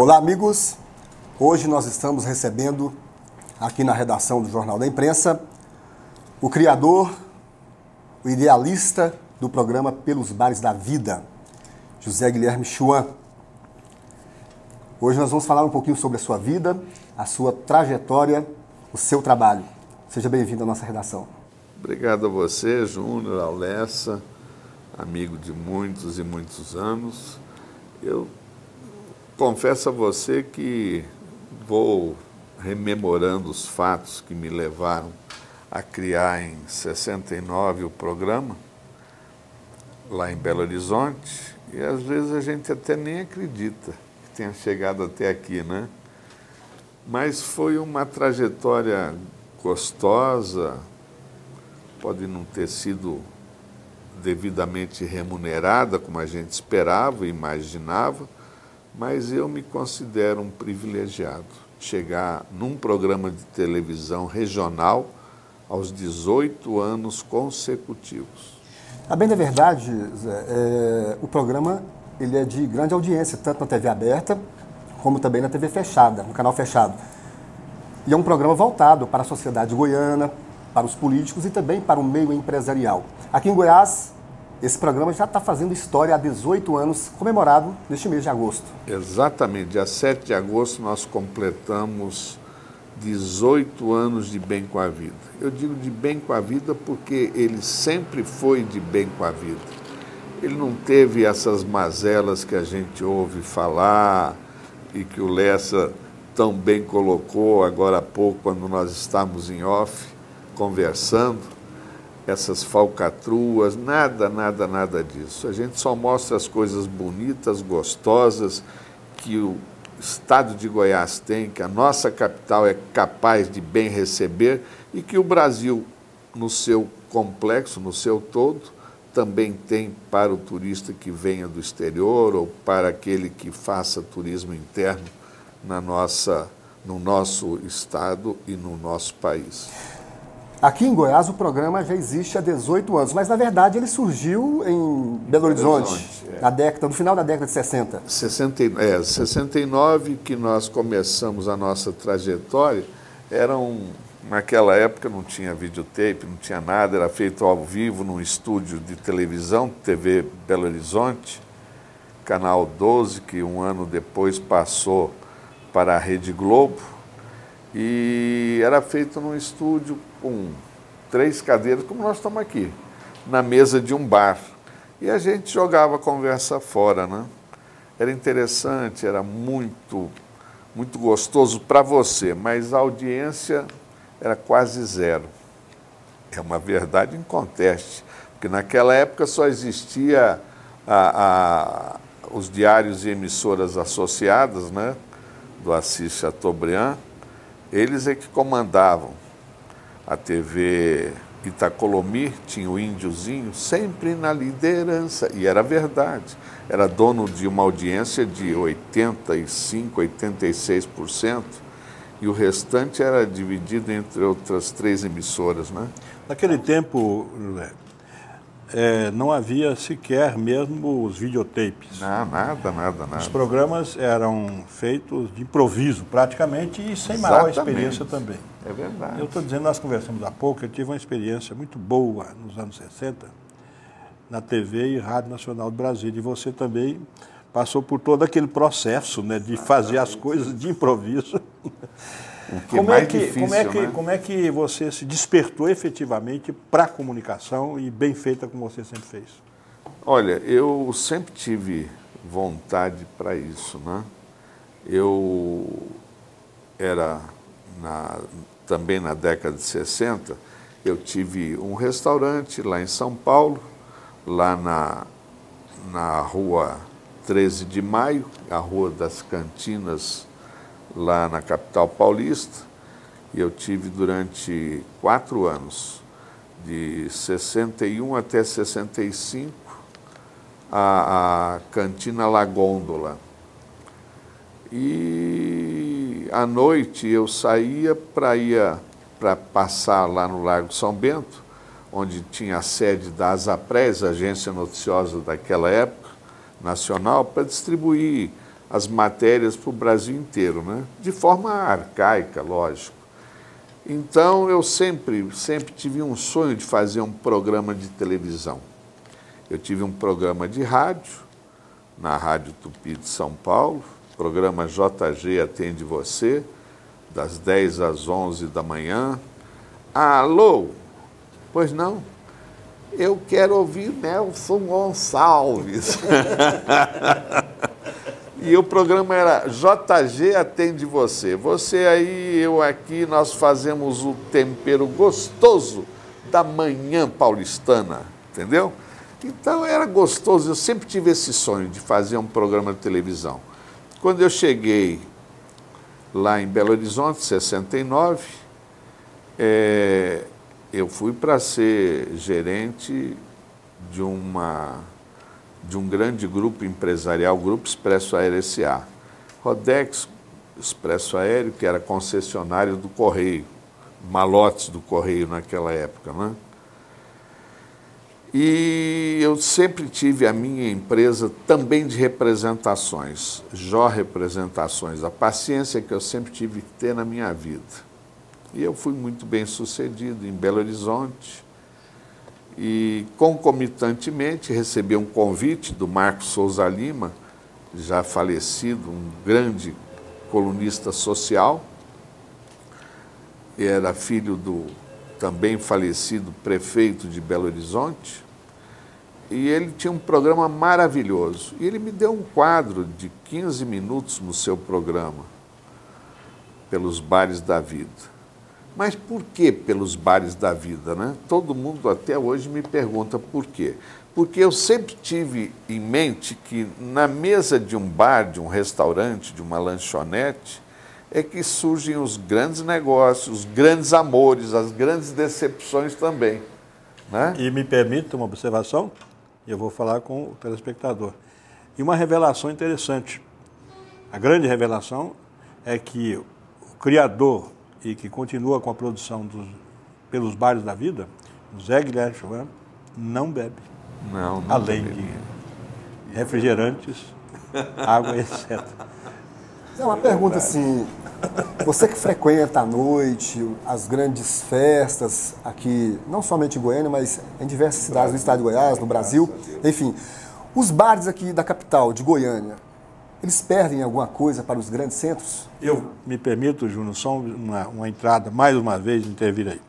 Olá, amigos. Hoje nós estamos recebendo aqui na redação do Jornal da Imprensa o criador, o idealista do programa Pelos Bares da Vida, José Guilherme Schwann. Hoje nós vamos falar um pouquinho sobre a sua vida, a sua trajetória, o seu trabalho. Seja bem-vindo à nossa redação. Obrigado a você, Júnior, ao Lessa, amigo de muitos e muitos anos. Eu confesso a você que vou rememorando os fatos que me levaram a criar em 69 o programa, lá em Belo Horizonte, e às vezes a gente até nem acredita que tenha chegado até aqui, né? Mas foi uma trajetória gostosa, pode não ter sido devidamente remunerada como a gente esperava e imaginava, mas eu me considero um privilegiado. Chegar num programa de televisão regional aos 18 anos consecutivos. A bem da verdade, Zé, o programa ele é de grande audiência, tanto na TV aberta como também na TV fechada, no canal fechado. E é um programa voltado para a sociedade goiana, para os políticos e também para o meio empresarial. Aqui em Goiás, esse programa já está fazendo história há 18 anos, comemorado neste mês de agosto. Exatamente, dia 7 de agosto nós completamos 18 anos de Bem com a Vida. Eu digo de bem com a vida porque ele sempre foi de bem com a vida. Ele não teve essas mazelas que a gente ouve falar e que o Lessa tão bem colocou agora há pouco, quando nós estávamos em off, conversando, essas falcatruas, nada disso. A gente só mostra as coisas bonitas, gostosas, que o estado de Goiás tem, que a nossa capital é capaz de bem receber e que o Brasil, no seu complexo, no seu todo, também tem para o turista que venha do exterior ou para aquele que faça turismo interno no nosso estado e no nosso país. Aqui em Goiás o programa já existe há 18 anos, mas na verdade ele surgiu em Belo Horizonte, no final da década de 60. 69 que nós começamos a nossa trajetória, naquela época não tinha videotape, não tinha nada, era feito ao vivo num estúdio de televisão, TV Belo Horizonte, Canal 12, que um ano depois passou para a Rede Globo, e era feito num estúdio com 3 cadeiras, como nós estamos aqui, na mesa de um bar. E a gente jogava a conversa fora, né? Era interessante, era muito gostoso para você, mas a audiência era quase zero. É uma verdade inconteste, porque naquela época só existia os diários e emissoras associadas, né? Do Assis Chateaubriand. Eles é que comandavam. A TV Itacolomi tinha o índiozinho sempre na liderança, e era verdade. Era dono de uma audiência de 85%, 86%, e o restante era dividido entre outras 3 emissoras, né? Naquele tempo, não havia sequer mesmo os videotapes. Não, nada. Os programas eram feitos de improviso, praticamente, e sem maior experiência também. É verdade. Eu estou dizendo, nós conversamos há pouco, eu tive uma experiência muito boa nos anos 60, na TV e Rádio Nacional do Brasil, e você também passou por todo aquele processo, né, de fazer as coisas de improviso. Como é que você se despertou efetivamente para a comunicação e bem feita como você sempre fez? Olha, eu sempre tive vontade para isso, né? Eu era, também na década de 60, eu tive um restaurante lá em São Paulo, lá na rua 13 de Maio, a Rua das Cantinas, lá na capital paulista, e eu tive durante 4 anos, de 61 até 65, a Cantina La Gôndola. E à noite eu saía para passar lá no Largo São Bento, onde tinha a sede da Asapress, agência noticiosa daquela época, nacional, para distribuir as matérias para o Brasil inteiro, né? De forma arcaica, lógico. Então, eu sempre tive um sonho de fazer um programa de televisão. Eu tive um programa de rádio, na Rádio Tupi de São Paulo, programa JG Atende Você, das 10 às 11 da manhã. Alô? Pois não? Eu quero ouvir Nelson Gonçalves. E o programa era JG Atende Você. Você aí, eu aqui, nós fazemos o tempero gostoso da manhã paulistana, entendeu? Então era gostoso, eu sempre tive esse sonho de fazer um programa de televisão. Quando eu cheguei lá em Belo Horizonte, em 69, eu fui para ser gerente de um grande grupo empresarial, o Grupo Expresso Aéreo S.A. Rodex Expresso Aéreo, que era concessionário do Correio, malotes do Correio naquela época, né? E eu sempre tive a minha empresa também de representações, Jó Representações, a paciência que eu sempre tive que ter na minha vida. E eu fui muito bem sucedido em Belo Horizonte e, concomitantemente, recebi um convite do Marcos Souza Lima, já falecido, um grande colunista social, era filho do também falecido prefeito de Belo Horizonte, e ele tinha um programa maravilhoso. E ele me deu um quadro de 15 minutos no seu programa, Pelos Bares da Vida. Mas por que Pelos Bares da Vida, né? Todo mundo até hoje me pergunta por quê. Porque eu sempre tive em mente que na mesa de um bar, de um restaurante, de uma lanchonete, é que surgem os grandes negócios, os grandes amores, as grandes decepções também, né? E me permita uma observação, eu vou falar com o telespectador. E uma revelação interessante. A grande revelação é que o criador e que continua com a produção Pelos Bares da Vida, Zé Guilherme Chovan, não bebe. Não além bebe. de refrigerantes, água, etc. É uma pergunta assim, você que frequenta à noite as grandes festas aqui, não somente em Goiânia, mas em diversas cidades do estado de Goiás, no Brasil, enfim, os bares aqui da capital, de Goiânia, eles perdem alguma coisa para os grandes centros? Eu me permito, Júnior, só uma entrada, mais uma vez, intervir aí.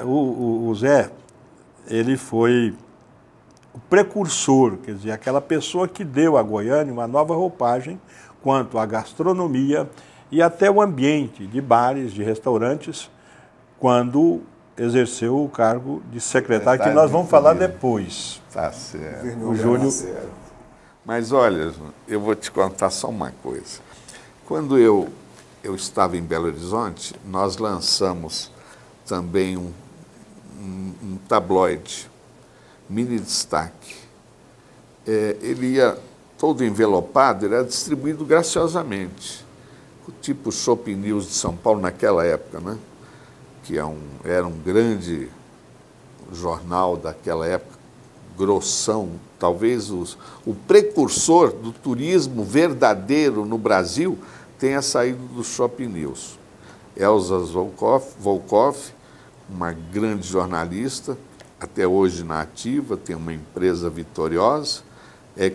O Zé, ele foi o precursor, quer dizer, aquela pessoa que deu a Goiânia uma nova roupagem quanto à gastronomia e até o ambiente de bares, de restaurantes, quando exerceu o cargo de secretário, que nós vamos falar depois. Tá certo. O Júnior. Mas olha, eu vou te contar só uma coisa. Quando eu estava em Belo Horizonte, nós lançamos também um tabloide, Mini Destaque. Ele ia todo envelopado, ele era distribuído graciosamente. Tipo Shopping News de São Paulo naquela época, né? Que era um grande jornal daquela época, grossão, talvez o precursor do turismo verdadeiro no Brasil tenha saído do Shopping News. Elza Volkoff, uma grande jornalista, até hoje na ativa, tem uma empresa vitoriosa,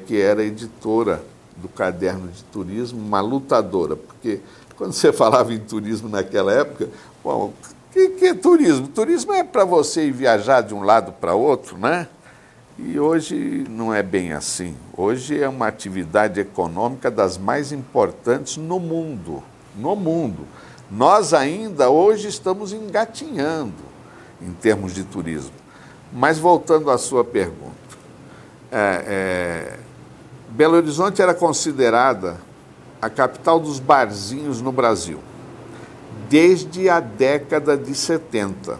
que era editora do Caderno de Turismo, uma lutadora, porque quando você falava em turismo naquela época, bom, o que é turismo? Turismo é para você ir viajar de um lado para outro, né? E hoje não é bem assim. Hoje é uma atividade econômica das mais importantes no mundo. No mundo. Nós ainda hoje estamos engatinhando em termos de turismo. Mas voltando à sua pergunta, Belo Horizonte era considerada a capital dos barzinhos no Brasil, desde a década de 70.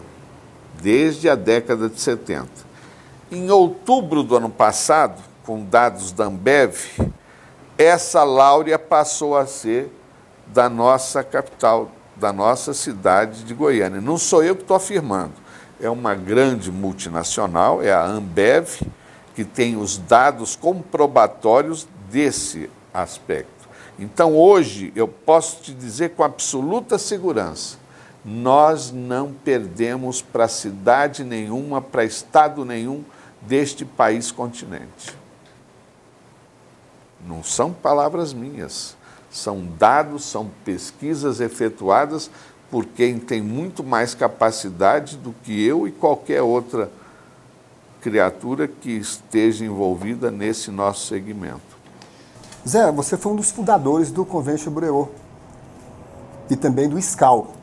Desde a década de 70. Em outubro do ano passado, com dados da Ambev, essa Láurea passou a ser da nossa capital, da nossa cidade de Goiânia. Não sou eu que estou afirmando. É uma grande multinacional, é a Ambev, que tem os dados comprobatórios desse aspecto. Então, hoje, eu posso te dizer com absoluta segurança, nós não perdemos para cidade nenhuma, para estado nenhum deste país continente. Não são palavras minhas, são dados, são pesquisas efetuadas por quem tem muito mais capacidade do que eu e qualquer outra criatura que esteja envolvida nesse nosso segmento. Zé, você foi um dos fundadores do Convention Bureau e também do SCAL.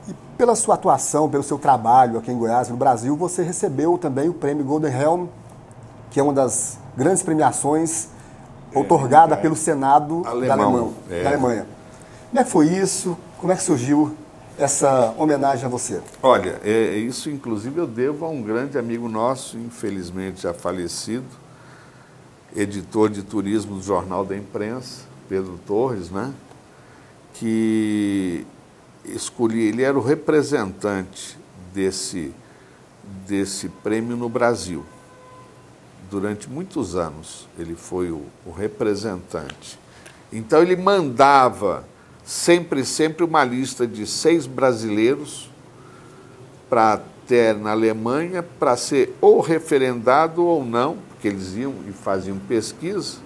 E pela sua atuação, pelo seu trabalho aqui em Goiás, no Brasil, você recebeu também o prêmio Golden Helm, que é uma das grandes premiações outorgada pelo Senado da Alemanha. Como é que foi isso? Como é que surgiu essa homenagem a você? Olha, isso inclusive eu devo a um grande amigo nosso, infelizmente já falecido, editor de turismo do Jornal da Imprensa, Pedro Torres, né? Que ele era o representante desse prêmio no Brasil. Durante muitos anos ele foi o representante. Então ele mandava sempre uma lista de 6 brasileiros para ter na Alemanha para ser ou referendado ou não, porque eles iam e faziam pesquisa.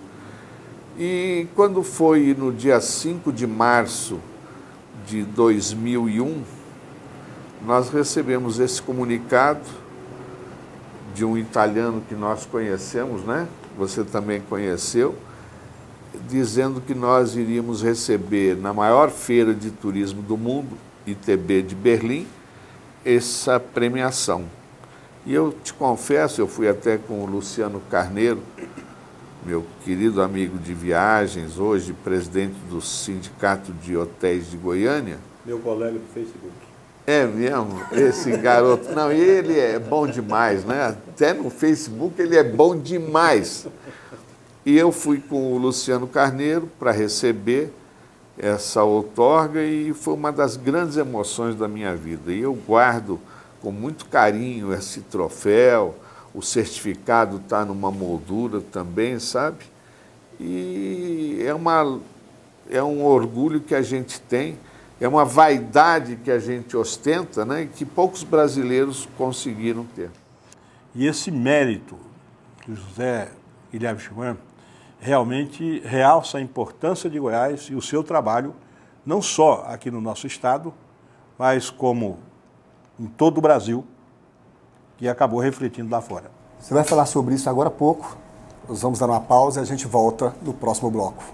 E quando foi no dia 5 de março de 2001, nós recebemos esse comunicado de um italiano que nós conhecemos, né? Você também conheceu, dizendo que nós iríamos receber na maior feira de turismo do mundo, ITB de Berlim, essa premiação. E eu te confesso, eu fui até com o Luciano Carneiro, meu querido amigo de viagens, hoje presidente do Sindicato de Hotéis de Goiânia. Meu colega do Facebook. É mesmo? Esse garoto. Não, ele é bom demais, né? Até no Facebook ele é bom demais. E eu fui com o Luciano Carneiro para receber essa outorga e foi uma das grandes emoções da minha vida. E eu guardo com muito carinho esse troféu, o certificado está numa moldura também, sabe? E é um orgulho que a gente tem, é uma vaidade que a gente ostenta, né? E que poucos brasileiros conseguiram ter. E esse mérito que o José Guilherme Schwann realmente realça a importância de Goiás e o seu trabalho, não só aqui no nosso estado, mas como em todo o Brasil, que acabou refletindo lá fora. Você vai falar sobre isso agora há pouco. Nós vamos dar uma pausa e a gente volta no próximo bloco.